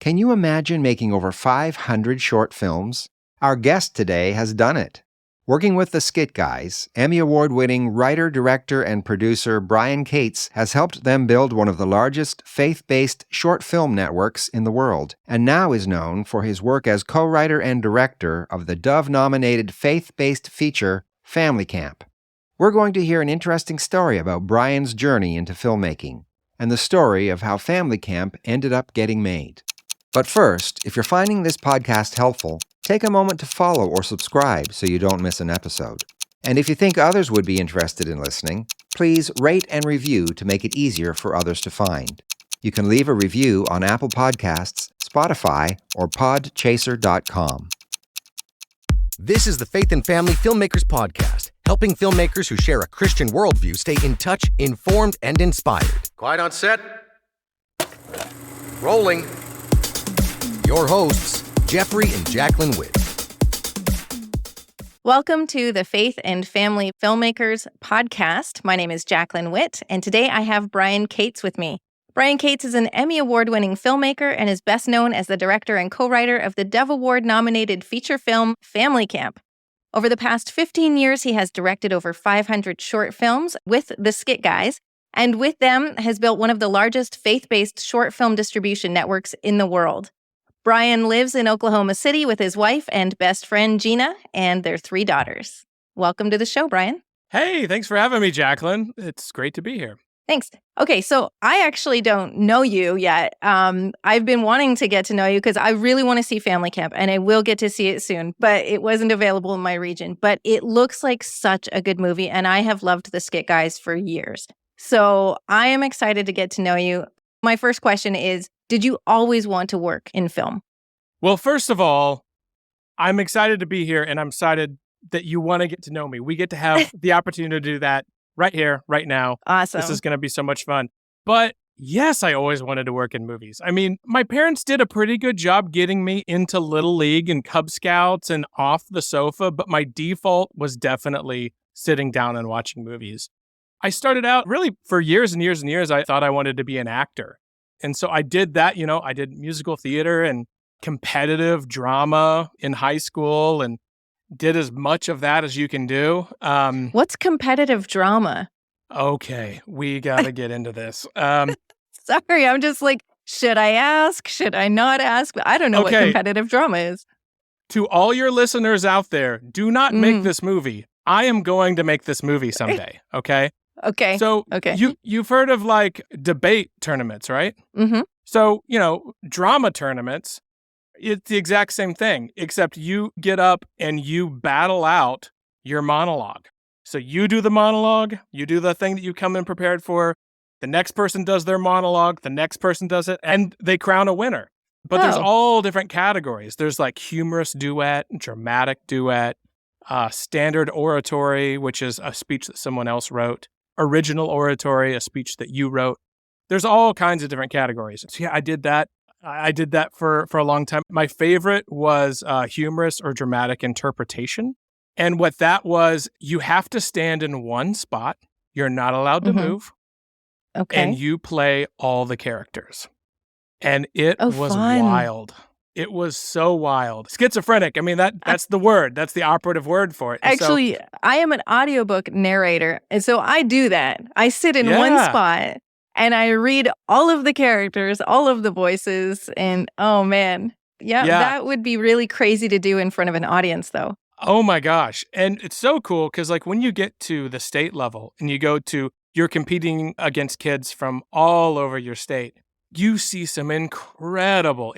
Can you imagine making over 500 short films? Our guest today has done it. Working with the Skit Guys, Emmy Award-winning writer, director, and producer Brian Cates has helped them build one of the largest faith-based short film networks in the world, and now is known for his work as co-writer and director of the Dove-nominated faith-based feature Family Camp. We're going to hear an interesting story about Brian's journey into filmmaking, and the story of how Family Camp ended up getting made. But first, if you're finding this podcast helpful, take a moment to follow or subscribe so you don't miss an episode. And if you think others would be interested in listening, please rate and review to make it easier for others to find. You can leave a review on Apple Podcasts, Spotify, or podchaser.com. This is the Faith and Family Filmmakers Podcast, helping filmmakers who share a Christian worldview stay in touch, informed, and inspired. Quiet on set. Rolling. Your hosts, Jeffrey and Jaclyn Whitt. Welcome to the Faith and Family Filmmakers Podcast. My name is Jaclyn Whitt, and today I have Brian Cates with me. Brian Cates is an Emmy Award-winning filmmaker and is best known as the director and co-writer of the Dove Award-nominated feature film Family Camp. Over the past 15 years, he has directed over 500 short films with the Skit Guys, and with them has built one of the largest faith-based short film distribution networks in the world. Brian lives in Oklahoma City with his wife and best friend, Gina, and their 3 daughters. Welcome to the show, Brian. Hey, thanks for having me, Jaclyn. It's great to be here. Thanks. Okay, so I actually don't know you yet. I've been wanting to get to know you because I really want to see Family Camp, and I will get to see it soon, but it wasn't available in my region. But it looks like such a good movie, and I have loved the Skit Guys for years. So I am excited to get to know you. My first question is, did you always want to work in film? Well, first of all, I'm excited to be here, and I'm excited that you want to get to know me. We get to have the opportunity to do that right here, right now. Awesome. This is going to be so much fun. But yes, I always wanted to work in movies. I mean, my parents did a pretty good job getting me into Little League and Cub Scouts and off the sofa, but my default was definitely sitting down and watching movies. I started out really for years and years and years, I thought I wanted to be an actor. And so I did that, I did musical theater and competitive drama in high school and did as much of that as you can do. What's competitive drama? Okay, we got to get into this. Sorry, I'm just like, should I ask? Should I not ask? I don't know what competitive drama is. To all your listeners out there, do not make this movie. I am going to make this movie someday, okay? Okay. So you've heard of like debate tournaments, right? Mm-hmm. So, drama tournaments, it's the exact same thing, except you get up and you battle out your monologue. So you do the monologue, you do the thing that you come in prepared for, the next person does their monologue, the next person does it, and they crown a winner. But there's all different categories. There's like humorous duet, dramatic duet, standard oratory, which is a speech that someone else wrote, original oratory, a speech that you wrote. There's all kinds of different categories. So yeah, I did that. I did that for a long time. My favorite was humorous or dramatic interpretation. And what that was, you have to stand in one spot. You're not allowed to move. Okay. And you play all the characters. And it was fun. wild. It was so wild. Schizophrenic. I mean, that's the word. That's the operative word for it. Actually, I am an audiobook narrator. And so I do that. I sit in one spot and I read all of the characters, all of the voices. And oh, man. Yeah, that would be really crazy to do in front of an audience, though. Oh, my gosh. And it's so cool because like when you get to the state level and you're competing against kids from all over your state, you see some incredible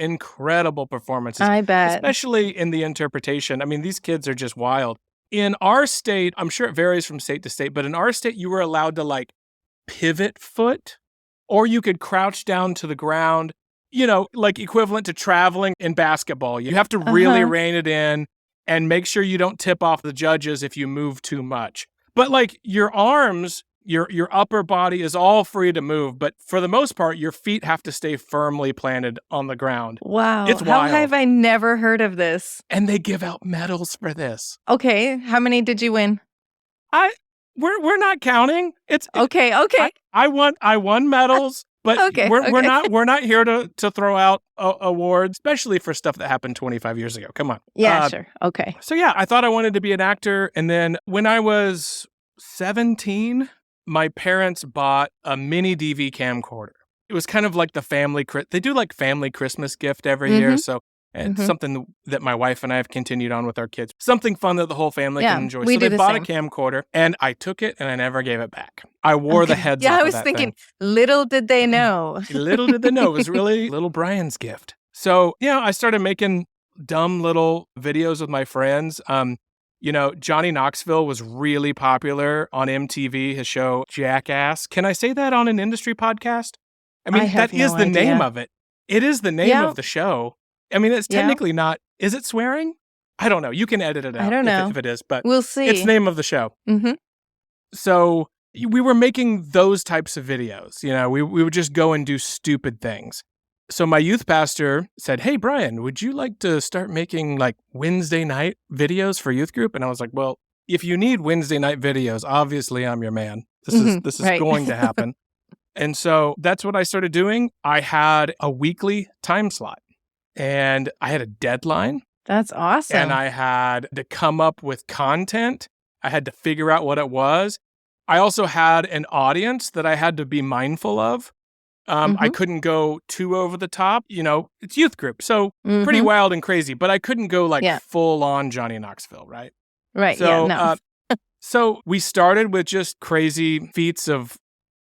performances. I bet. Especially in the interpretation. I mean, these kids are just wild. In our state, I'm sure it varies from state to state, but in our state, you were allowed to like pivot foot, or you could crouch down to the ground, like equivalent to traveling in basketball. You have to really rein it in and make sure you don't tip off the judges if you move too much. But like your arms, your upper body is all free to move, but for the most part, your feet have to stay firmly planted on the ground. Wow. It's How wild. have I never heard of this? And they give out medals for this. Okay. How many did you win? We're not counting. It's Okay. I won medals. But Okay, we're not here to throw out awards, especially for stuff that happened 25 years ago. Come on. Yeah, sure. Okay. So yeah, I thought I wanted to be an actor. And then when I was 17, my parents bought a mini DV camcorder. It was kind of like the family, they do like family Christmas gift every year. So it's something that my wife and I have continued on with our kids. Something fun that the whole family can enjoy. So they bought a camcorder and I took it and I never gave it back. I wore the heads off of that I was thinking, little did they know. Little did they know. It was really little Brian's gift. So, I started making dumb little videos with my friends. Johnny Knoxville was really popular on MTV, his show Jackass. Can I say that on an industry podcast? I mean, that is the name of it. It is the name of the show. I mean, it's technically not. Is it swearing? I don't know. You can edit it out. I don't know if it is, but we'll see. It's the name of the show. So we were making those types of videos. We would just go and do stupid things. So my youth pastor said, "Hey, Brian, would you like to start making like Wednesday night videos for youth group?" And I was like, "Well, if you need Wednesday night videos, obviously I'm your man. This is going to happen." And so that's what I started doing. I had a weekly time slot and I had a deadline. That's awesome. And I had to come up with content. I had to figure out what it was. I also had an audience that I had to be mindful of. I couldn't go too over the top. It's youth group, so pretty wild and crazy, but I couldn't go like full on Johnny Knoxville, right? Right, so, no. So we started with just crazy feats of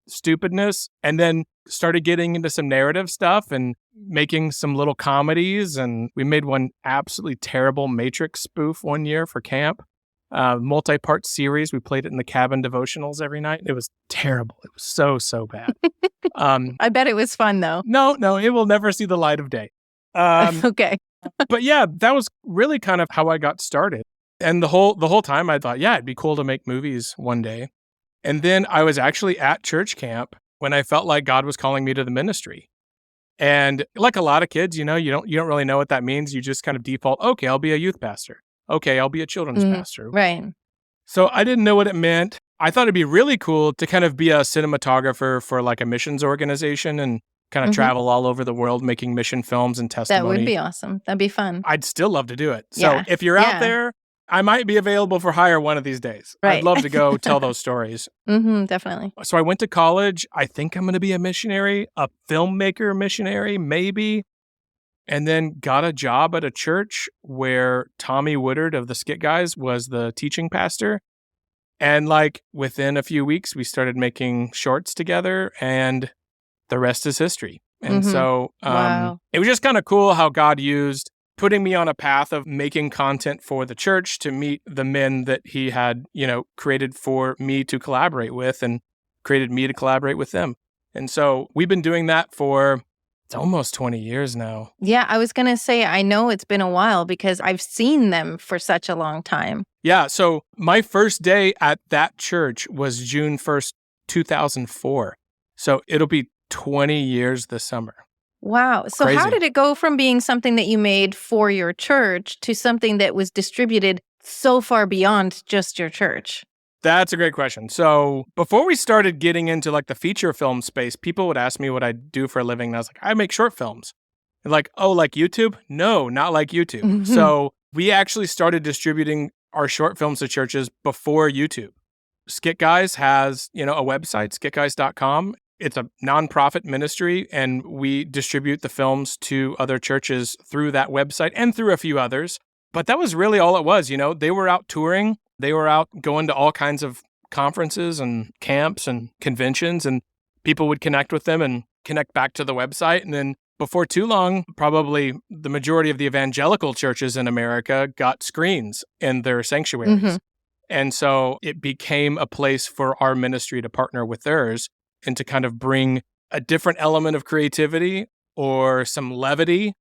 stupidness and then started getting into some narrative stuff and making some little comedies. And we made one absolutely terrible Matrix spoof one year for camp. Multi-part series. We played it in the cabin devotionals every night. It was terrible. It was so bad. I bet it was fun though. No, it will never see the light of day. Okay. But yeah, that was really kind of how I got started. And the whole time I thought, it'd be cool to make movies one day. And then I was actually at church camp when I felt like God was calling me to the ministry. And like a lot of kids, you don't really know what that means. You just kind of default, okay, I'll be a youth pastor. Okay, I'll be a children's pastor. Right. So I didn't know what it meant. I thought it'd be really cool to kind of be a cinematographer for like a missions organization and kind of travel all over the world making mission films and testimony. That would be awesome. That'd be fun. I'd still love to do it. So if you're out there, I might be available for hire one of these days. Right. I'd love to go tell those stories. Definitely. So I went to college. I think I'm going to be a missionary, a filmmaker missionary, maybe. And then got a job at a church where Tommy Woodard of the Skit Guys was the teaching pastor. And like within a few weeks, we started making shorts together and the rest is history. And so it was just kind of cool how God used putting me on a path of making content for the church to meet the men that he had, created for me to collaborate with and created me to collaborate with them. And so we've been doing that for it's almost 20 years now. Yeah, I was going to say, I know it's been a while because I've seen them for such a long time. Yeah, so my first day at that church was June 1st, 2004. So it'll be 20 years this summer. Wow. So Crazy. How did it go from being something that you made for your church to something that was distributed so far beyond just your church? That's a great question. So before we started getting into like the feature film space, people would ask me what I do for a living. And I was like, I make short films. And like, oh, like YouTube? No, not like YouTube. So we actually started distributing our short films to churches before YouTube. Skit Guys has, a website, skitguys.com. It's a nonprofit ministry, and we distribute the films to other churches through that website and through a few others. But that was really all it was. They were out touring. They were out going to all kinds of conferences and camps and conventions, and people would connect with them and connect back to the website. And then before too long, probably the majority of the evangelical churches in America got screens in their sanctuaries. And so it became a place for our ministry to partner with theirs and to kind of bring a different element of creativity or some levity,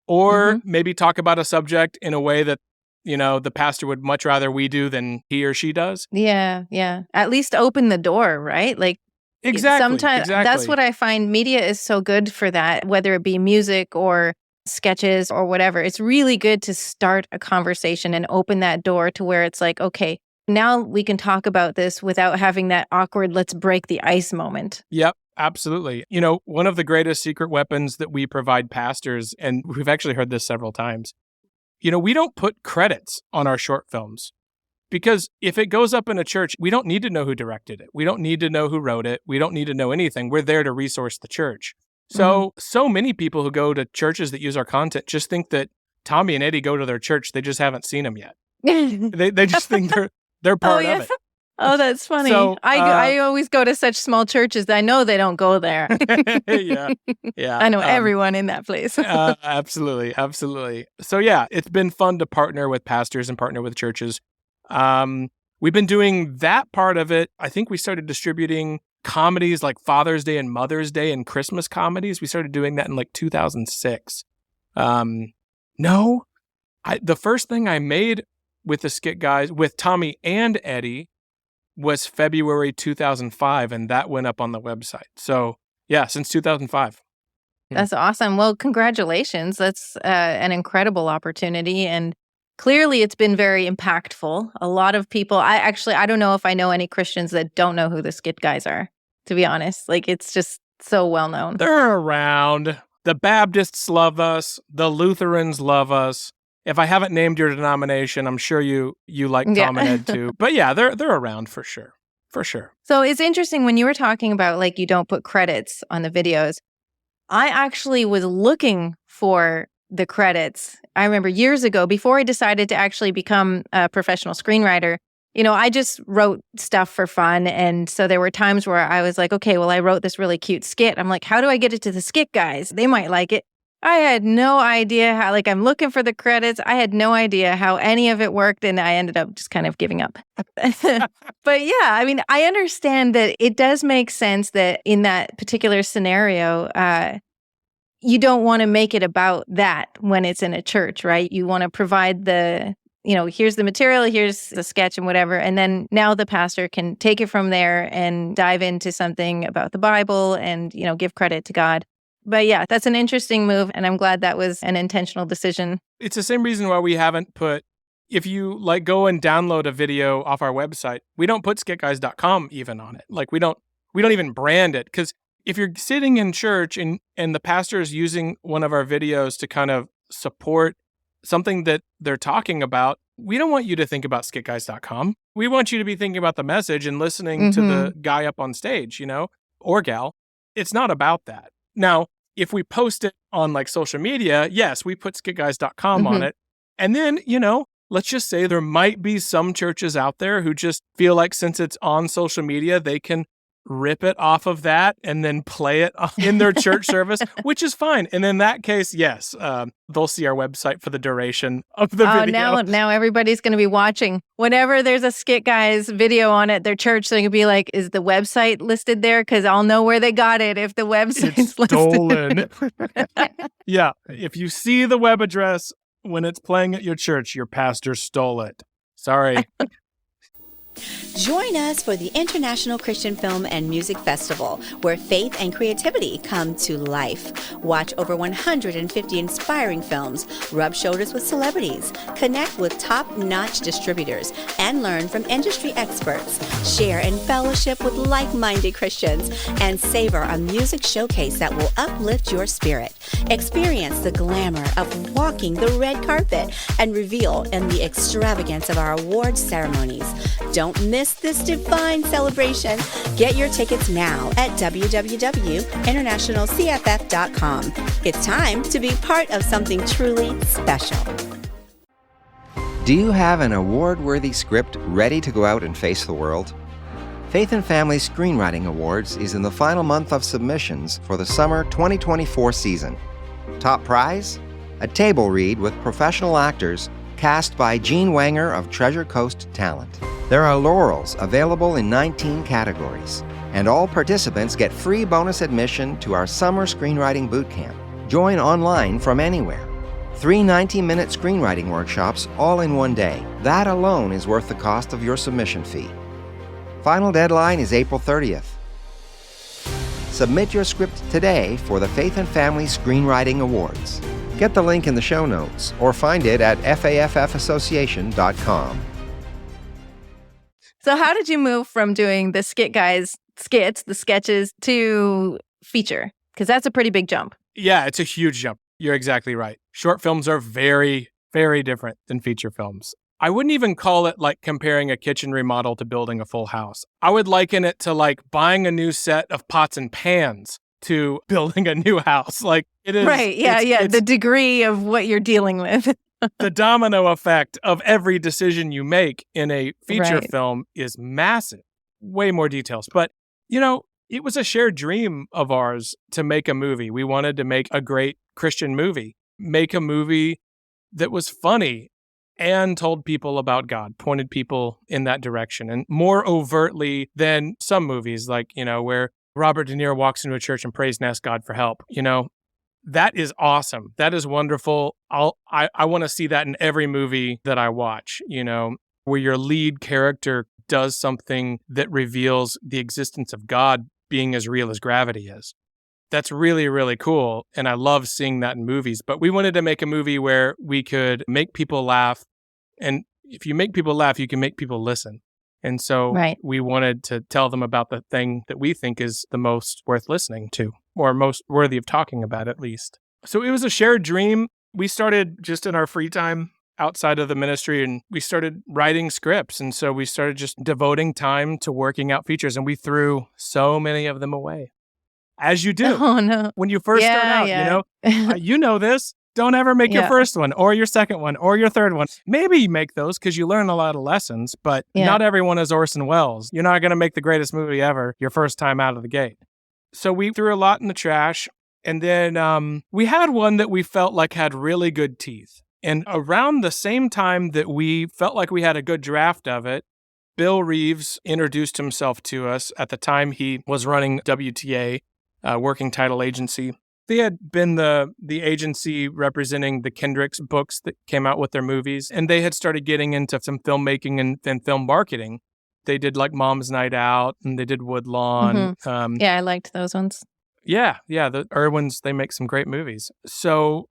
or maybe talk about a subject in a way that, the pastor would much rather we do than he or she does. Yeah. At least open the door, right? Like, sometimes that's what I find media is so good for that, whether it be music or sketches or whatever. It's really good to start a conversation and open that door to where it's like, okay, now we can talk about this without having that awkward, let's break the ice moment. Yep, absolutely. One of the greatest secret weapons that we provide pastors, and we've actually heard this several times, we don't put credits on our short films. Because if it goes up in a church, we don't need to know who directed it. We don't need to know who wrote it. We don't need to know anything. We're there to resource the church. So many people who go to churches that use our content just think that Tommy and Eddie go to their church. They just haven't seen them yet. they just think they're part of it. Oh, that's funny. So, I always go to such small churches that I know they don't go there. Yeah. I know everyone in that place. Absolutely. So yeah, it's been fun to partner with pastors and partner with churches. We've been doing that part of it. I think we started distributing comedies like Father's Day and Mother's Day and Christmas comedies. We started doing that in like 2006. The first thing I made with the Skit Guys, with Tommy and Eddie, was February 2005, and that went up on the website. So yeah, since 2005. That's awesome. Well, congratulations. That's an incredible opportunity, and clearly it's been very impactful. A lot of people, I don't know if I know any Christians that don't know who the Skit Guys are, to be honest. Like, it's just so well known. They're around. The Baptists love us. The Lutherans love us. If I haven't named your denomination, I'm sure you like Tom and Ed too. But yeah, they're around for sure. For sure. So it's interesting when you were talking about like you don't put credits on the videos. I actually was looking for the credits. I remember years ago, before I decided to actually become a professional screenwriter, I just wrote stuff for fun. And so there were times where I was like, okay, well, I wrote this really cute skit. I'm like, how do I get it to the Skit Guys? They might like it. I had no idea how, I'm looking for the credits. I had no idea how any of it worked. And I ended up just kind of giving up. But yeah, I mean, I understand that it does make sense that in that particular scenario, you don't want to make it about that when it's in a church, right? You want to provide here's the material, here's the sketch and whatever. And then now the pastor can take it from there and dive into something about the Bible and, give credit to God. But yeah, that's an interesting move. And I'm glad that was an intentional decision. It's the same reason why we haven't put, if you go and download a video off our website, we don't put skitguys.com even on it. We don't even brand it, because if you're sitting in church and the pastor is using one of our videos to kind of support something that they're talking about, we don't want you to think about skitguys.com. We want you to be thinking about the message and listening to the guy up on stage, or gal. It's not about that. Now, if we post it on social media, yes, we put skitguys.com on it. And then, let's just say there might be some churches out there who just feel like since it's on social media, they can rip it off of that and then play it in their church service, which is fine. And in that case, yes, they'll see our website for the duration of the video. Now everybody's going to be watching. Whenever there's a Skit Guys video on at their church, they're going to be like, is the website listed there? Because I'll know where they got it if the website's stolen. Yeah. If you see the web address when it's playing at your church, your pastor stole it. Sorry. Join us for the International Christian Film and Music Festival, where faith and creativity come to life. Watch over 150 inspiring films, rub shoulders with celebrities, connect with top-notch distributors, and learn from industry experts. Share in fellowship with like-minded Christians, and savor a music showcase that will uplift your spirit. Experience the glamour of walking the red carpet and revel in the extravagance of our awards ceremonies. Don't miss this divine celebration. Get your tickets now at www.internationalcff.com. It's time to be part of something truly special. Do you have an award-worthy script ready to go out and face the world? Faith and Family Screenwriting Awards is in the final month of submissions for the summer 2024 season. Top prize? A table read with professional actors cast by Gene Wanger of Treasure Coast Talent. There are laurels available in 19 categories, and all participants get free bonus admission to our summer screenwriting boot camp. Join online from anywhere. 3 90-minute screenwriting workshops all in one day. That alone is worth the cost of your submission fee. Final deadline is April 30th. Submit your script today for the Faith and Family Screenwriting Awards. Get the link in the show notes or find it at FAFFassociation.com. So how did you move from doing the Skit Guys skits, the sketches, to feature? Because that's a pretty big jump. Yeah, it's a huge jump. You're exactly right. Short films are very, very different than feature films. I wouldn't even call it like comparing a kitchen remodel to building a full house. I would liken it to like buying a new set of pots and pans to building a new house. Like it is. Right. Yeah. It's the degree of what you're dealing with. the domino effect of every decision you make in a feature Right. film is massive. Way more details. But, it was a shared dream of ours to make a movie. We wanted to make a great Christian movie, make a movie that was funny and told people about God, pointed people in that direction, and more overtly than some movies like, where Robert De Niro walks into a church and prays and asks God for help. That is awesome. That is wonderful. I want to see that in every movie that I watch, where your lead character does something that reveals the existence of God being as real as gravity is. That's really, really cool. And I love seeing that in movies. But we wanted to make a movie where we could make people laugh. And if you make people laugh, you can make people listen. And so we wanted to tell them about the thing that we think is the most worth listening to, or most worthy of talking about, at least. So it was a shared dream. We started just in our free time outside of the ministry, and we started writing scripts. And so we started just devoting time to working out features, and we threw so many of them away. As you do. Oh, no. When you first start out, you know this. Don't ever make your first one or your second one or your third one. Maybe you make those because you learn a lot of lessons, but not everyone is Orson Welles. You're not going to make the greatest movie ever your first time out of the gate. So we threw a lot in the trash. And then we had one that we felt like had really good teeth. And around the same time that we felt like we had a good draft of it, Bill Reeves introduced himself to us. At the time, he was running WTA, Working Title Agency. They had been the agency representing the Kendricks books that came out with their movies, and they had started getting into some filmmaking and film marketing. They did like Mom's Night Out, and they did Woodlawn. Mm-hmm. I liked those ones. Yeah, the Irwins, they make some great movies. So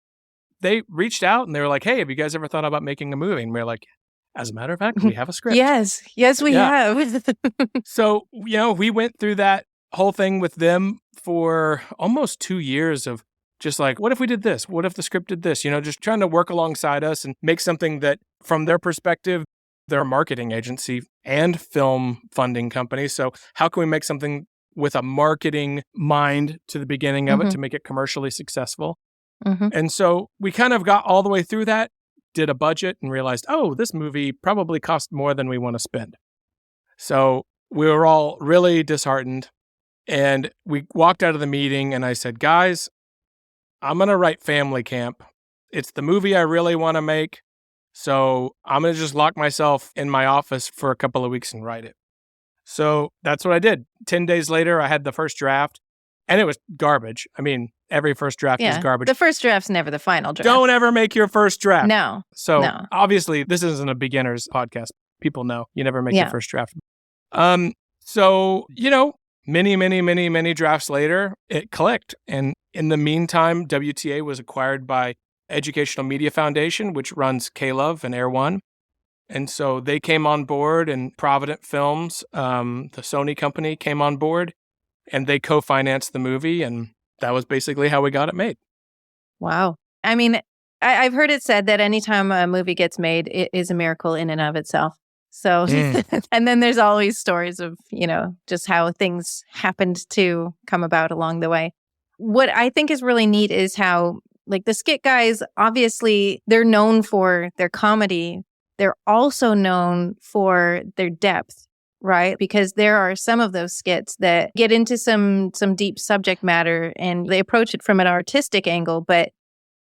they reached out and they were like, hey, have you guys ever thought about making a movie? And we were like, as a matter of fact, we have a script. Yes, we have. So, we went through that whole thing with them for almost 2 years of just like, what if we did this? What if the script did this? Just trying to work alongside us and make something that, from their perspective, they're a marketing agency and film funding company. So how can we make something with a marketing mind to the beginning of it to make it commercially successful? And so we kind of got all the way through that, did a budget, and realized, oh, this movie probably cost more than we want to spend. So we were all really disheartened. And we walked out of the meeting and I said, guys, I'm going to write Family Camp. It's the movie I really want to make. So I'm going to just lock myself in my office for a couple of weeks and write it. So that's what I did. 10 days later, I had the first draft and it was garbage. I mean, every first draft is garbage. The first draft's never the final draft. Don't ever make your first draft. No. So obviously this isn't a beginner's podcast. People know you never make your first draft. So, many drafts later, it clicked. And in the meantime, WTA was acquired by Educational Media Foundation, which runs K-Love and Air One. And so they came on board, and Provident Films, the Sony company, came on board, and they co-financed the movie. And that was basically how we got it made. Wow. I mean, I've heard it said that anytime a movie gets made, it is a miracle in and of itself. So, and then there's always stories of, just how things happened to come about along the way. What I think is really neat is how, like, the Skit Guys, obviously, they're known for their comedy. They're also known for their depth, right? Because there are some of those skits that get into some deep subject matter and they approach it from an artistic angle. But,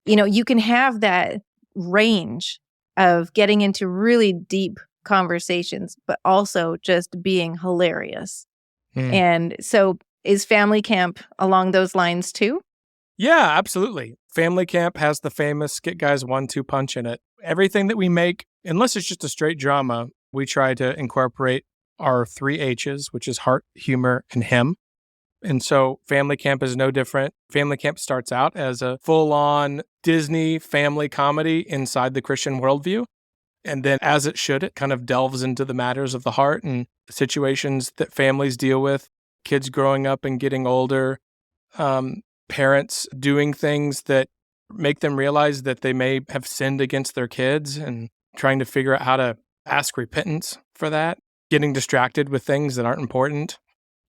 you can have that range of getting into really deep conversations, but also just being hilarious. And so is Family Camp along those lines too? Yeah, absolutely. Family Camp has the famous Skit Guys 1-2 punch in it. Everything that we make, unless it's just a straight drama, we try to incorporate our 3 H's, which is heart, humor, and him. And so Family Camp is no different. Family Camp starts out as a full-on Disney family comedy inside the Christian worldview. And then, as it should, it kind of delves into the matters of the heart and situations that families deal with kids growing up and getting older, parents doing things that make them realize that they may have sinned against their kids and trying to figure out how to ask repentance for that, getting distracted with things that aren't important,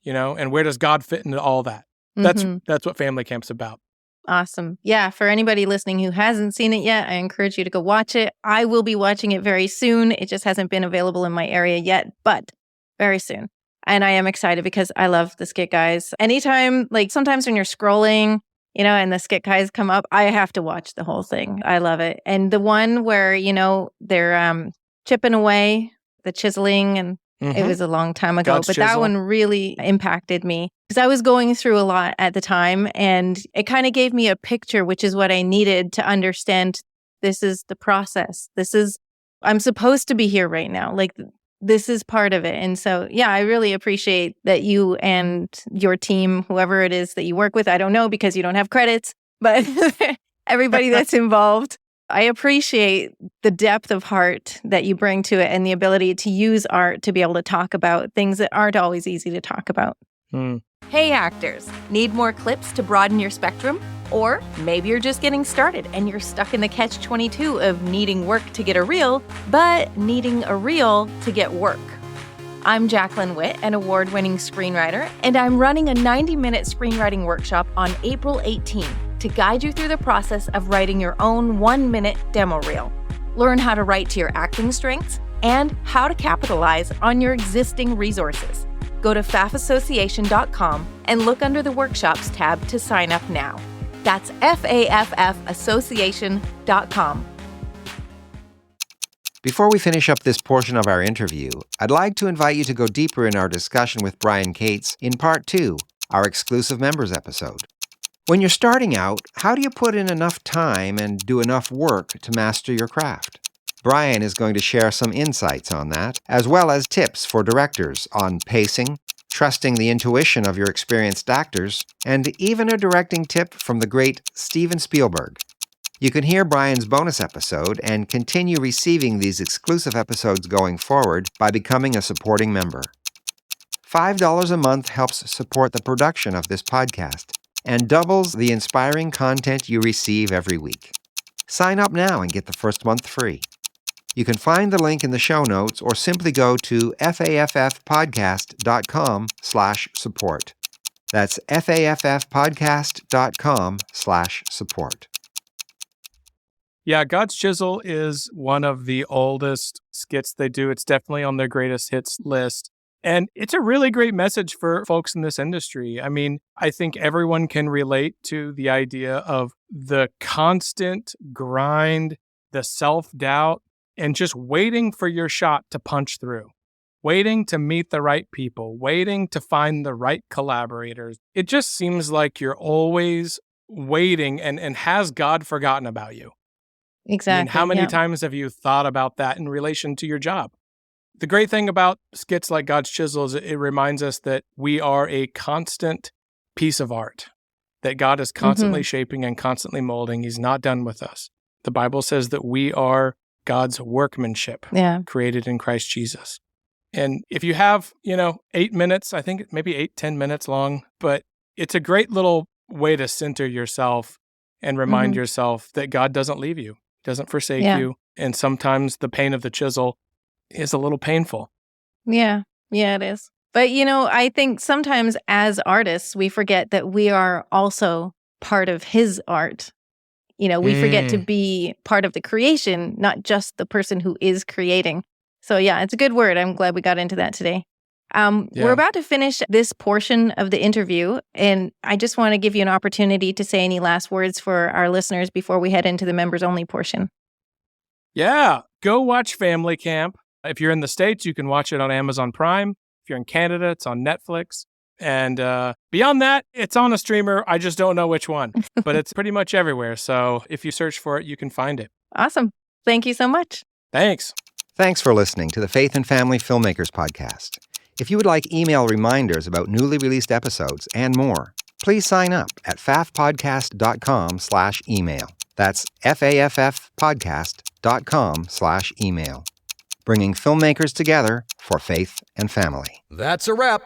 and where does God fit into all that? That's what Family Camp's about. Awesome. Yeah, for anybody listening who hasn't seen it yet, I encourage you to go watch it. I will be watching it very soon. It just hasn't been available in my area yet, but very soon. And I am excited because I love the Skit Guys. Anytime, sometimes when you're scrolling, and the Skit Guys come up, I have to watch the whole thing. I love it. And the one where, they're chipping away, the chiseling, and it was a long time ago, God's but chisel. that one really impacted me because I was going through a lot at the time, and it kind of gave me a picture, which is what I needed to understand. This is the process. I'm supposed to be here right now. This is part of it. And so, yeah, I really appreciate that you and your team, whoever it is that you work with, I don't know because you don't have credits, but everybody that's involved, I appreciate the depth of heart that you bring to it and the ability to use art to be able to talk about things that aren't always easy to talk about. Hey, actors, need more clips to broaden your spectrum? Or maybe you're just getting started and you're stuck in the catch-22 of needing work to get a reel, but needing a reel to get work. I'm Jaclyn Whitt, an award-winning screenwriter, and I'm running a 90-minute screenwriting workshop on April 18 to guide you through the process of writing your own 1-minute demo reel. Learn how to write to your acting strengths and how to capitalize on your existing resources. Go to faffassociation.com and look under the Workshops tab to sign up now. That's faffassociation.com. Before we finish up this portion of our interview, I'd like to invite you to go deeper in our discussion with Brian Cates in Part 2, our exclusive members episode. When you're starting out, how do you put in enough time and do enough work to master your craft? Brian is going to share some insights on that, as well as tips for directors on pacing, trusting the intuition of your experienced actors, and even a directing tip from the great Steven Spielberg. You can hear Brian's bonus episode and continue receiving these exclusive episodes going forward by becoming a supporting member. $5 a month helps support the production of this podcast and doubles the inspiring content you receive every week. Sign up now and get the first month free. You can find the link in the show notes or simply go to faffpodcast.com/support. That's faffpodcast.com/support. Yeah, God's Chisel is one of the oldest skits they do. It's definitely on their greatest hits list. And it's a really great message for folks in this industry. I mean, I think everyone can relate to the idea of the constant grind, the self-doubt, and just waiting for your shot to punch through, waiting to meet the right people, waiting to find the right collaborators. It just seems like you're always waiting, and has God forgotten about you? Exactly. I mean, how many times have you thought about that in relation to your job? The great thing about skits like God's Chisel is it reminds us that we are a constant piece of art, that God is constantly shaping and constantly molding. He's not done with us. The Bible says that we are God's workmanship, created in Christ Jesus. And if you have, 8 minutes, I think maybe 8-10 minutes long, but it's a great little way to center yourself and remind yourself that God doesn't leave you, doesn't forsake you. And sometimes the pain of the chisel is a little painful. Yeah, it is. But, I think sometimes as artists, we forget that we are also part of his art. We forget to be part of the creation, not just the person who is creating. So yeah, it's a good word. I'm glad we got into that today. We're about to finish this portion of the interview, and I just want to give you an opportunity to say any last words for our listeners before we head into the members-only portion. Yeah, go watch Family Camp. If you're in the States, you can watch it on Amazon Prime. If you're in Canada, it's on Netflix. And beyond that, it's on a streamer. I just don't know which one, but it's pretty much everywhere. So if you search for it, you can find it. Awesome. Thank you so much. Thanks. Thanks for listening to the Faith and Family Filmmakers podcast. If you would like email reminders about newly released episodes and more, please sign up at faffpodcast.com/email. That's faffpodcast.com/email. Bringing filmmakers together for faith and family. That's a wrap.